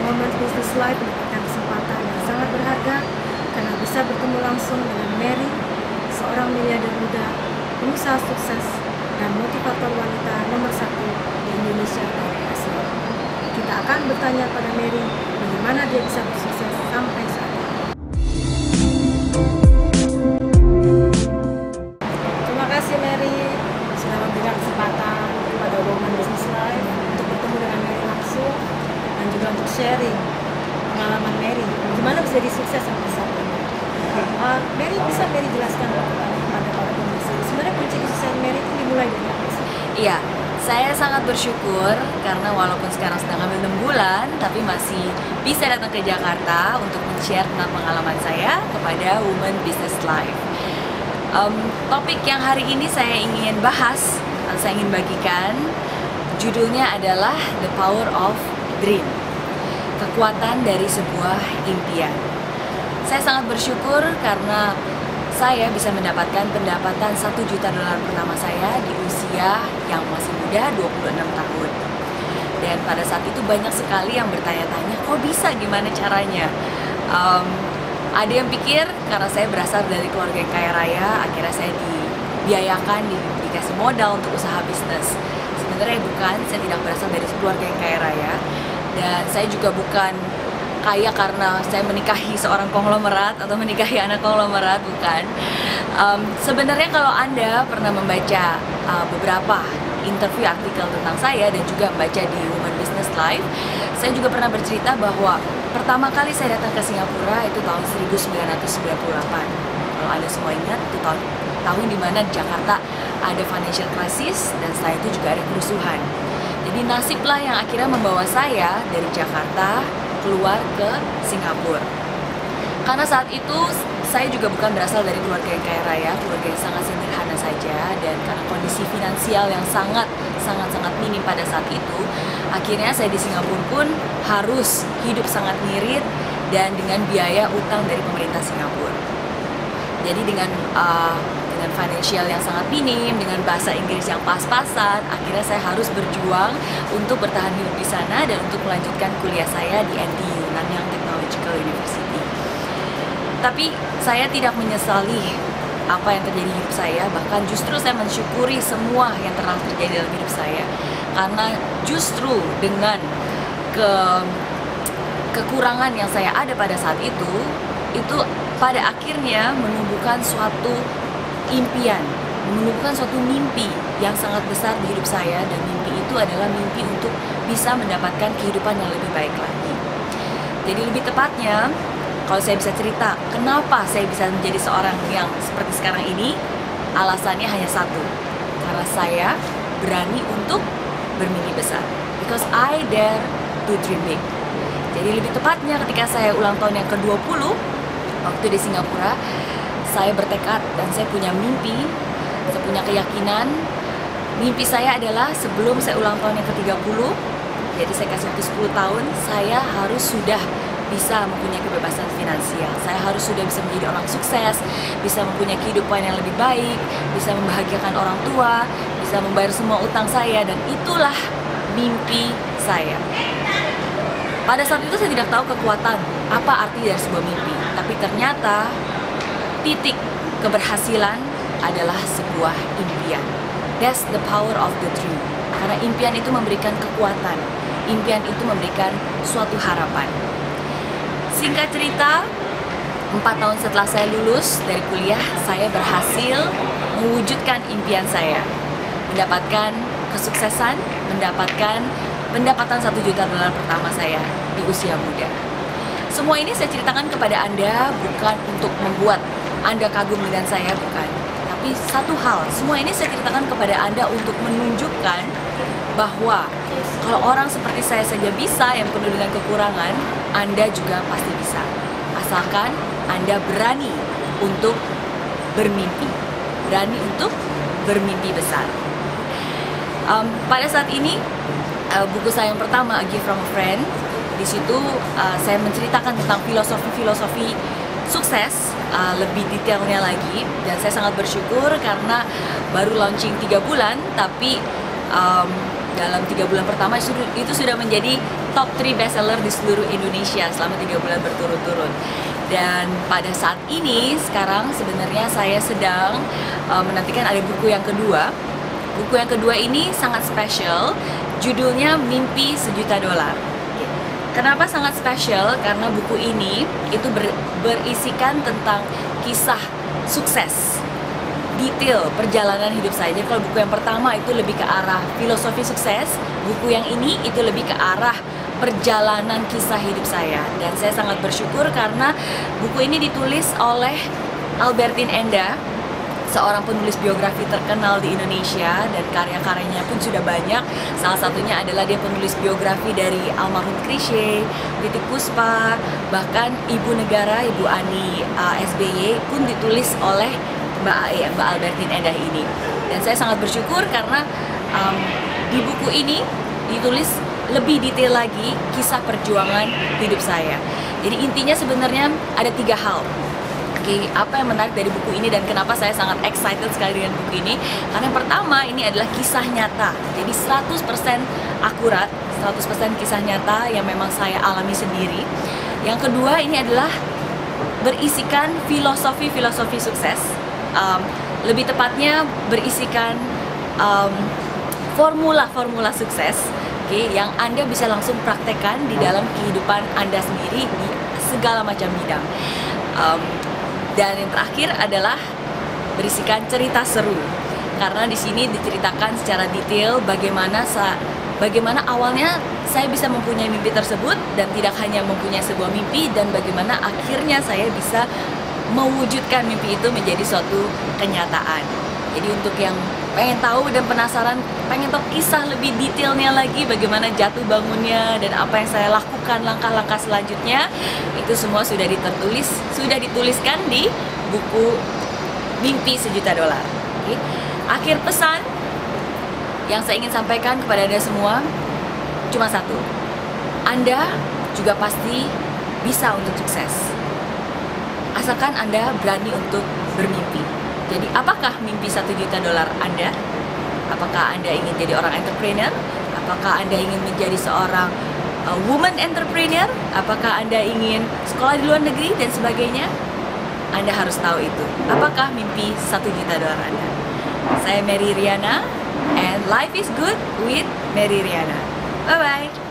Women Business Life mendapatkan kesempatan yang sangat berharga karena bisa bertemu langsung dengan Mary, seorang miliarder muda, pengusaha sukses, dan motivator wanita nomor satu di Indonesia dan Asia. Kita akan bertanya pada Mary bagaimana dia bisa bersukses sampai saat ini. Terima kasih Mary sudah memberikan kesempatan kepada Women Business Life untuk bertemu dengan Mary langsung dan juga untuk sharing pengalaman Mary gimana bisa jadi sukses sampai saat ini. Mary, bisa Mary jelaskan kepada para pemirsa sebenarnya kunci kesuksesan Mary itu dimulai dari apa sih? Iya, saya sangat bersyukur karena walaupun sekarang sedang hamil 6 bulan, tapi masih bisa datang ke Jakarta untuk men-share tentang pengalaman saya kepada Women Business Life. Topik yang hari ini saya ingin bahas, saya ingin bagikan, judulnya adalah The Power of Dream, kekuatan dari sebuah impian. Saya sangat bersyukur karena saya bisa mendapatkan pendapatan $1 juta pertama saya di usia yang masih muda, 26 tahun. Dan pada saat itu banyak sekali yang bertanya-tanya, kok bisa, gimana caranya? Ada yang pikir karena saya berasal dari keluarga yang kaya raya, akhirnya saya dibiayakan, dikasih modal untuk usaha bisnis. Sebenarnya bukan, saya tidak berasal dari keluarga yang kaya raya. Dan saya juga bukan kaya karena saya menikahi seorang konglomerat atau menikahi anak konglomerat, bukan. Sebenarnya kalau Anda pernah membaca beberapa interview artikel tentang saya dan juga membaca di Women Business Life, saya juga pernah bercerita bahwa pertama kali saya datang ke Singapura itu tahun 1998. Kalau Anda semua ingat, itu tahun di mana di Jakarta ada financial crisis dan setelah itu juga ada kerusuhan. Jadi nasiblah yang akhirnya membawa saya dari Jakarta keluar ke Singapura. Karena saat itu saya juga bukan berasal dari keluarga yang kaya raya, keluarga yang sangat sederhana saja, dan karena kondisi finansial yang sangat minim pada saat itu, akhirnya saya di Singapura pun harus hidup sangat ngirit dan dengan biaya utang dari pemerintah Singapura. Jadi dengan financial yang sangat minim, dengan bahasa Inggris yang pas-pasan, akhirnya saya harus berjuang untuk bertahan hidup di sana dan untuk melanjutkan kuliah saya di NTU, Nanyang Technological University. Tapi saya tidak menyesali apa yang terjadi di hidup saya, bahkan justru saya mensyukuri semua yang telah terjadi dalam hidup saya, karena justru dengan kekurangan yang saya ada pada saat itu pada akhirnya menumbuhkan suatu impian, menumbuhkan suatu mimpi yang sangat besar di hidup saya, dan mimpi itu adalah mimpi untuk bisa mendapatkan kehidupan yang lebih baik lagi. Jadi lebih tepatnya, kalau saya bisa cerita, kenapa saya bisa menjadi seorang yang seperti sekarang ini, alasannya hanya satu, karena saya berani untuk bermimpi besar. Because I dare to dream big. Jadi lebih tepatnya ketika saya ulang tahun yang ke-20, waktu di Singapura, saya bertekad dan saya punya mimpi, saya punya keyakinan. Mimpi saya adalah sebelum saya ulang tahun yang ke-30, jadi saya kasih waktu 10 tahun, saya harus sudah bisa mempunyai kebebasan finansial. Saya harus sudah bisa menjadi orang sukses, bisa mempunyai kehidupan yang lebih baik, bisa membahagiakan orang tua, bisa membayar semua utang saya, dan itulah mimpi saya. Pada saat itu saya tidak tahu kekuatan, apa arti dari sebuah mimpi, tapi ternyata titik keberhasilan adalah sebuah impian. That's the power of the dream. Karena impian itu memberikan kekuatan, impian itu memberikan suatu harapan. Singkat cerita, 4 tahun setelah saya lulus dari kuliah, saya berhasil mewujudkan impian saya, mendapatkan kesuksesan, mendapatkan pendapatan $1 juta pertama saya di usia muda. Semua ini saya ceritakan kepada Anda bukan untuk membuat Anda kagum dengan saya, bukan. Tapi satu hal, semua ini saya ceritakan kepada Anda untuk menunjukkan bahwa kalau orang seperti saya saja bisa, yang penuh dengan kekurangan, Anda juga pasti bisa. Asalkan Anda berani untuk bermimpi, berani untuk bermimpi besar. Pada saat ini, buku saya yang pertama, A Gift from a Friend, di situ saya menceritakan tentang filosofi sukses lebih detailnya lagi, dan saya sangat bersyukur karena baru launching 3 bulan, tapi dalam 3 bulan pertama itu sudah menjadi top 3 bestseller di seluruh Indonesia selama 3 bulan berturut-turut. Dan pada saat ini sekarang sebenarnya saya sedang menantikan ada buku yang kedua. Buku yang kedua ini sangat spesial, judulnya Mimpi Sejuta Dolar. Kenapa sangat spesial? Karena buku ini itu berisikan tentang kisah sukses, detail perjalanan hidup saya. Jadi kalau buku yang pertama itu lebih ke arah filosofi sukses, buku yang ini itu lebih ke arah perjalanan kisah hidup saya. Dan saya sangat bersyukur karena buku ini ditulis oleh Albertine Enda, seorang penulis biografi terkenal di Indonesia, dan karya-karyanya pun sudah banyak. Salah satunya adalah dia penulis biografi dari almarhum Krisye, Titiek Puspa, bahkan Ibu Negara, Ibu Ani SBY pun ditulis oleh Mbak Albertine Endah ini. Dan saya sangat bersyukur karena di buku ini ditulis lebih detail lagi kisah perjuangan hidup saya. Jadi intinya sebenarnya ada 3 hal. Oke, apa yang menarik dari buku ini dan kenapa saya sangat excited sekali dengan buku ini? Karena yang pertama, ini adalah kisah nyata. Jadi 100% akurat, 100% kisah nyata yang memang saya alami sendiri. Yang kedua, ini adalah berisikan filosofi-filosofi sukses. Lebih tepatnya berisikan formula-formula sukses, yang Anda bisa langsung praktekkan di dalam kehidupan Anda sendiri di segala macam bidang. Dan yang terakhir adalah berisikan cerita seru, karena di sini diceritakan secara detail bagaimana awalnya saya bisa mempunyai mimpi tersebut, dan tidak hanya mempunyai sebuah mimpi, dan bagaimana akhirnya saya bisa mewujudkan mimpi itu menjadi suatu kenyataan. Jadi untuk yang pengen tahu dan penasaran, pengen tahu kisah lebih detailnya lagi, bagaimana jatuh bangunnya dan apa yang saya lakukan langkah-langkah selanjutnya, itu semua sudah dituliskan di buku Mimpi Sejuta Dolar. Oke. Akhir pesan yang saya ingin sampaikan kepada Anda semua cuma satu. Anda juga pasti bisa untuk sukses, asalkan Anda berani untuk bermimpi. Jadi apakah mimpi 1 juta dolar Anda? Apakah Anda ingin jadi orang entrepreneur? Apakah Anda ingin menjadi seorang woman entrepreneur? Apakah Anda ingin sekolah di luar negeri dan sebagainya? Anda harus tahu itu. Apakah mimpi 1 juta dolar Anda? Saya Mary Riana, and life is good with Mary Riana. Bye-bye!